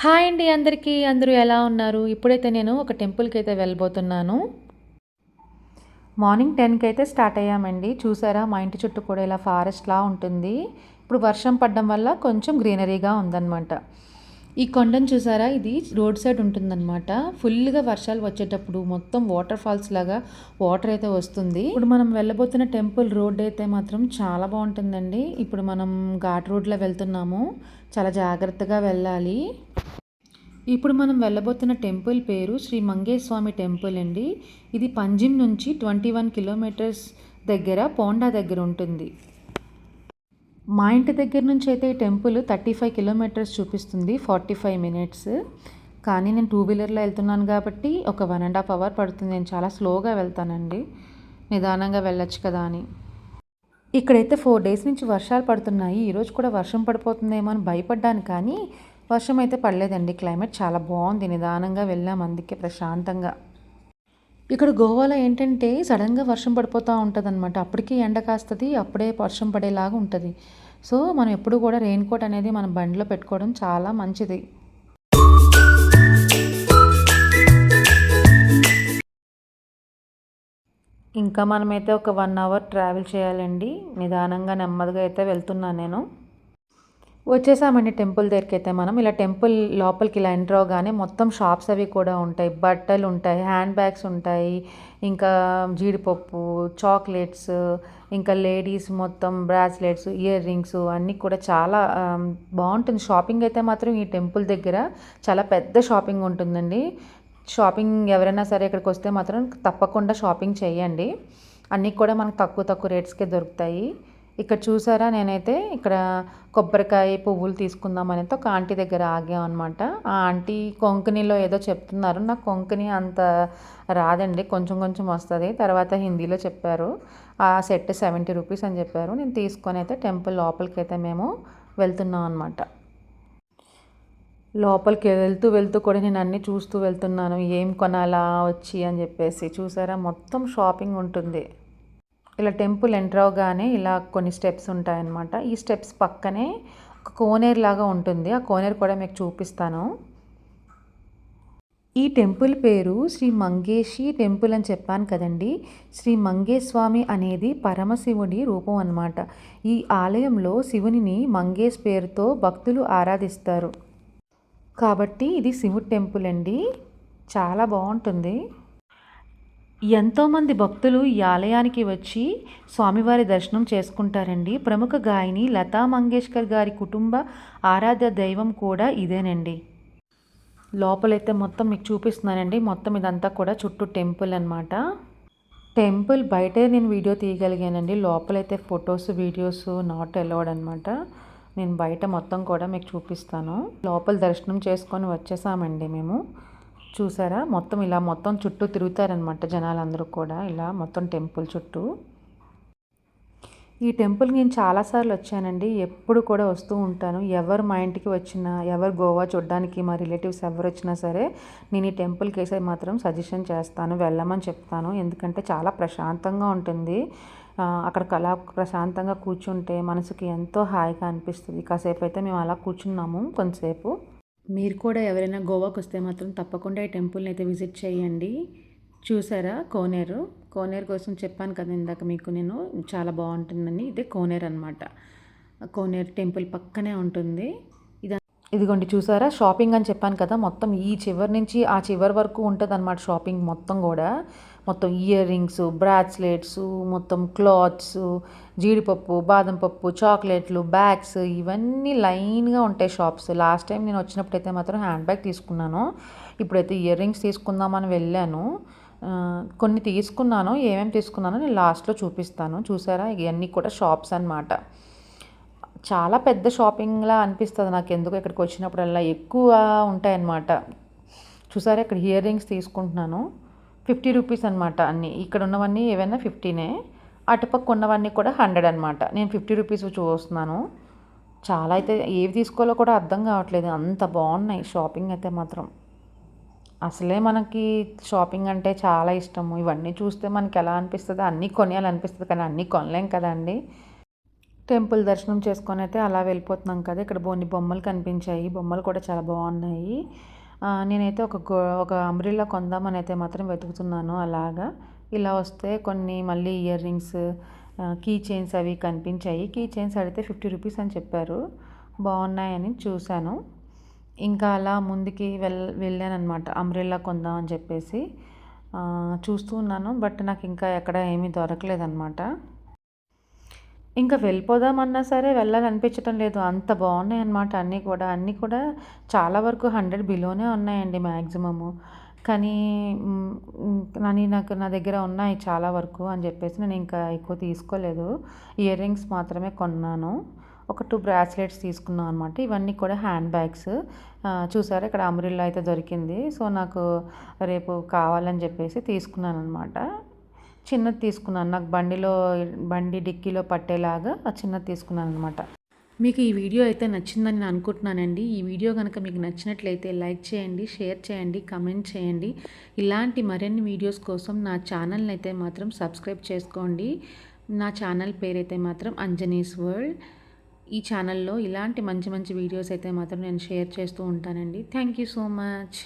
Hi అండి అందరికీ. అందరూ ఎలా ఉన్నారు? ఇప్పుడైతే నేను ఒక టెంపుల్‌కి అయితే వెళ్ళబోతున్నాను. మార్నింగ్ 10కి అయితే స్టార్ట్ అయ్యామండి. చూసారా మా ఇంటి చుట్టూ కూడా ఇలా ఫారెస్ట్‌లా ఉంటుంది. ఇప్పుడు వర్షం పడడం వల్ల కొంచెం గ్రీనరీగా ఉందన్నమాట. ఈ కొండను చూసారా? ఇది రోడ్ సైడ్ ఉంటుందన్నమాట. ఫుల్‌గా వర్షాలు వచ్చేటప్పుడు మొత్తం వాటర్ ఫాల్స్ లాగా వాటర్ అయితే వస్తుంది. ఇప్పుడు మనం వెళ్ళబోతున్న టెంపుల్ రోడ్ అయితే మాత్రం చాలా బాగుంటుందండి. ఇప్పుడు మనం ఘాట్ రోడ్‌లో వెళ్తున్నాము. చాలా జాగ్రత్తగా వెళ్ళాలి. ఇప్పుడు మనం వెళ్ళబోతున్న టెంపుల్ పేరు శ్రీ మంగేస్వామి టెంపుల్ అండి. ఇది పంజిమ్ నుంచి 21 కిలోమీటర్స్ దగ్గర పోండా దగ్గర ఉంటుంది. మా ఇంటి దగ్గర నుంచి అయితే ఈ టెంపుల్ 35 కిలోమీటర్స్ చూపిస్తుంది, 45 మినిట్స్. కానీ నేను టూ వీలర్లో వెళ్తున్నాను కాబట్టి ఒక 1.5 అవర్ పడుతుంది. నేను చాలా స్లోగా వెళ్తానండి, నిదానంగా వెళ్ళొచ్చు కదా అని. ఇక్కడైతే 4 డేస్ నుంచి వర్షాలు పడుతున్నాయి. ఈరోజు కూడా వర్షం పడిపోతుందేమో అని భయపడ్డాను, కానీ వర్షం అయితే పడలేదండి. క్లైమేట్ చాలా బాగుంది. నిదానంగా వెళ్ళాం, అందుకే ప్రశాంతంగా. ఇక్కడ గోవాలో ఏంటంటే సడన్గా వర్షం పడిపోతూ ఉంటుందన్నమాట. అప్పటికి ఎండ కాస్తుంది, అప్పుడే వర్షం పడేలాగా ఉంటుంది. సో మనం ఎప్పుడు కూడా రెయిన్ కోట్ అనేది మన బండిలో పెట్టుకోవడం చాలా మంచిది. ఇంకా మనమైతే ఒక 1 అవర్ ట్రావెల్ చేయాలండి. నిదానంగా నెమ్మదిగా అయితే వెళ్తున్నాను నేను. వచ్చేసామండి టెంపుల్ దగ్గరికి. అయితే మనం ఇలా టెంపుల్ లోపలికి ఇలా ఎంటర్ అవగానే మొత్తం షాప్స్ అవి కూడా ఉంటాయి. బట్టలు ఉంటాయి, హ్యాండ్ బ్యాగ్స్ ఉంటాయి, ఇంకా జీడిపప్పు, చాక్లెట్స్, ఇంకా లేడీస్ మొత్తం బ్రాస్లెట్స్, ఇయర్ రింగ్స్ అన్నీ కూడా చాలా బాగుంటుంది. షాపింగ్ అయితే మాత్రం ఈ టెంపుల్ దగ్గర చాలా పెద్ద షాపింగ్ ఉంటుందండి. షాపింగ్ ఎవరైనా సరే ఇక్కడికి వస్తే మాత్రం తప్పకుండా షాపింగ్ చేయండి. అన్నీ కూడా మనకు తక్కువ తక్కువ రేట్స్కే దొరుకుతాయి. ఇక్కడ చూసారా, నేనైతే ఇక్కడ కొబ్బరికాయ పువ్వులు తీసుకుందామని అయితే ఒక ఆంటీ దగ్గర ఆగామన్నమాట. ఆ ఆంటీ కొంకణిలో ఏదో చెప్తున్నారు. నాకు కొంకణి అంత రాదండి, కొంచెం కొంచెం వస్తుంది. తర్వాత హిందీలో చెప్పారు. ఆ సెట్ 70 రూపీస్ అని చెప్పారు. నేను తీసుకొని అయితే టెంపుల్ లోపలికి అయితే మేము వెళ్తున్నాం అనమాట. లోపలికి వెళ్తూ వెళ్తూ కూడా నేను అన్నీ చూస్తూ వెళ్తున్నాను, ఏం కొనాలా వచ్చి అని చెప్పేసి. చూసారా, మొత్తం షాపింగ్ ఉంటుంది. ఇలా టెంపుల్ ఎంటర్ అవగానే ఇలా కొన్ని స్టెప్స్ ఉంటాయన్నమాట. ఈ స్టెప్స్ పక్కనే ఒక కోనేరు లాగా ఉంటుంది. ఆ కోనేరు కూడా మీకు చూపిస్తాను. ఈ టెంపుల్ పేరు శ్రీ మంగేషి టెంపుల్ అని చెప్పాను కదండి. శ్రీ మంగేస్వామి అనేది పరమశివుడి రూపం అన్నమాట. ఈ ఆలయంలో శివునిని మంగేష్ పేరుతో భక్తులు ఆరాధిస్తారు. కాబట్టి ఇది శివుడి టెంపుల్ అండి. చాలా బాగుంటుంది. ఎంతోమంది భక్తులు ఈ ఆలయానికి వచ్చి స్వామివారి దర్శనం చేసుకుంటారండి. ప్రముఖ గాయని లతా మంగేష్కర్ గారి కుటుంబ ఆరాధ్య దైవం కూడా ఇదేనండి. లోపలైతే మొత్తం మీకు చూపిస్తున్నానండి. మొత్తం ఇదంతా కూడా చుట్టూ టెంపుల్ అనమాట. టెంపుల్ బయటే నేను వీడియో తీయగలిగానండి. లోపలైతే ఫొటోస్ వీడియోస్ నాట్ అలౌడ్ అనమాట. నేను బయట మొత్తం కూడా మీకు చూపిస్తాను. లోపల దర్శనం చేసుకొని వచ్చేసామండి మేము. చూసారా, మొత్తం ఇలా మొత్తం చుట్టూ తిరుగుతారనమాట జనాలందరూ కూడా, ఇలా మొత్తం టెంపుల్ చుట్టూ. ఈ టెంపుల్కి నేను చాలాసార్లు వచ్చానండి, ఎప్పుడు కూడా వస్తూ ఉంటాను. ఎవరు మా ఇంటికి వచ్చినా, ఎవరు గోవా చూడడానికి మా రిలేటివ్స్ ఎవరు వచ్చినా సరే నేను ఈ టెంపుల్కి వేసే మాత్రం సజెషన్ చేస్తాను, వెళ్ళమని చెప్తాను. ఎందుకంటే చాలా ప్రశాంతంగా ఉంటుంది. అక్కడ అలా ప్రశాంతంగా కూర్చుంటే మనసుకి ఎంతో హాయిగా అనిపిస్తుంది. కాసేపు అయితే మేము అలా కూర్చున్నాము కొంతసేపు. మీరు కూడా ఎవరైనా గోవాకి వస్తే మాత్రం తప్పకుండా ఈ టెంపుల్ని అయితే విజిట్ చేయండి. చూసారా, కోనేరు. కోనేరు కోసం చెప్పాను కదా ఇందాక మీకు నేను, చాలా బాగుంటుందని. ఇదే కోనేరు అనమాట. కోనేరు టెంపుల్ పక్కనే ఉంటుంది. ఇదిగోండి చూసారా, షాపింగ్ అని చెప్పాను కదా, మొత్తం ఈ చివరి నుంచి ఆ చివరి వరకు ఉంటుంది అనమాట షాపింగ్ మొత్తం కూడా. మొత్తం ఇయర్ రింగ్స్, బ్రాస్లెట్స్, మొత్తం క్లాత్స్, జీడిపప్పు, బాదం పప్పు, చాక్లెట్లు, బ్యాగ్స్, ఇవన్నీ లైన్గా ఉంటాయి షాప్స్. లాస్ట్ టైం నేను వచ్చినప్పుడైతే మాత్రం హ్యాండ్ బ్యాగ్ తీసుకున్నాను. ఇప్పుడైతే ఇయర్ రింగ్స్ తీసుకుందామని వెళ్ళాను. కొన్ని తీసుకున్నాను. ఏమేమి తీసుకున్నానో నేను లాస్ట్లో చూపిస్తాను. చూసారా, ఇవన్నీ కూడా షాప్స్ అన్నమాట. చాలా పెద్ద షాపింగ్లా అనిపిస్తుంది నాకు ఎందుకు ఇక్కడికి వచ్చినప్పుడల్లా. ఎక్కువ ఉంటాయన్నమాట. చూసారా, ఇక్కడ ఇయర్ రింగ్స్ తీసుకుంటున్నాను. 50 రూపీస్ అనమాట అన్నీ. ఇక్కడ ఉన్నవన్నీ ఏవైనా 50నే, అటుపక్క ఉన్నవన్నీ కూడా 100 అనమాట. నేను 50 రూపీస్ చూస్తున్నాను. చాలా అయితే ఏవి తీసుకోవాలో కూడా అర్థం కావట్లేదు, అంత బాగున్నాయి షాపింగ్ అయితే మాత్రం. అసలే మనకి షాపింగ్ అంటే చాలా ఇష్టము. ఇవన్నీ చూస్తే మనకి ఎలా అనిపిస్తుంది, అన్నీ కొనేయాలనిపిస్తుంది, కానీ అన్నీ కొనలేం కదండి. టెంపుల్ దర్శనం చేసుకొని అయితే అలా వెళ్ళిపోతున్నాం కదా. ఇక్కడ కొన్ని బొమ్మలు కనిపించాయి. బొమ్మలు కూడా చాలా బాగున్నాయి. నేనైతే ఒక అంబ్రెల్లా కొందామని అయితే మాత్రం వెతుకుతున్నాను అలాగా. ఇలా వస్తే కొన్ని మళ్ళీ ఇయర్ రింగ్స్, కీ చైన్స్ అవి కనిపించాయి. కీ చైన్స్ అడిగితే 50 రూపీస్ అని చెప్పారు. బాగున్నాయని చూశాను. ఇంకా అలా ముందుకి వెళ్ళానన్నమాట అంబ్రెల్లా కొందామని చెప్పేసి. చూస్తూ ఉన్నాను. బట్ నాకు ఇంకా ఎక్కడ ఏమీ దొరకలేదన్నమాట. ఇంకా వెళ్ళిపోదామన్నా సరే వెళ్ళాలనిపించటం లేదు. అంత బాగున్నాయన్నమాట అన్నీ కూడా చాలా వరకు 100 బిలోనే ఉన్నాయండి మ్యాక్సిమము. కానీ నా దగ్గర ఉన్నాయి చాలా వరకు అని చెప్పేసి నేను ఇంకా ఎక్కువ తీసుకోలేదు. ఇయర్ రింగ్స్ మాత్రమే కొన్నాను. ఒక 2 బ్రాస్లెట్స్ తీసుకున్నాం అనమాట. ఇవన్నీ కూడా హ్యాండ్ బ్యాగ్స్. చూసారా ఇక్కడ అంబ్రెల్లా అయితే దొరికింది. సో నాకు రేపు కావాలని చెప్పేసి తీసుకున్నానమాట. చిన్నది తీసుకున్నాను. నాకు బండి డిక్కీలో పట్టేలాగా చిన్నది తీసుకున్నాను అనమాట. మీకు ఈ వీడియో అయితే నచ్చిందని నేను అనుకుంటున్నానండి. ఈ వీడియో కనుక మీకు నచ్చినట్లయితే లైక్ చేయండి, షేర్ చేయండి, కమెంట్ చేయండి. ఇలాంటి మరిన్ని వీడియోస్ కోసం నా ఛానల్ని అయితే మాత్రం సబ్స్క్రైబ్ చేసుకోండి. నా ఛానల్ పేరైతే మాత్రం అంజనీస్ వరల్డ్. ఈ ఛానల్లో ఇలాంటి మంచి మంచి వీడియోస్ అయితే మాత్రం నేను షేర్ చేస్తూ ఉంటానండి. Thank you so much.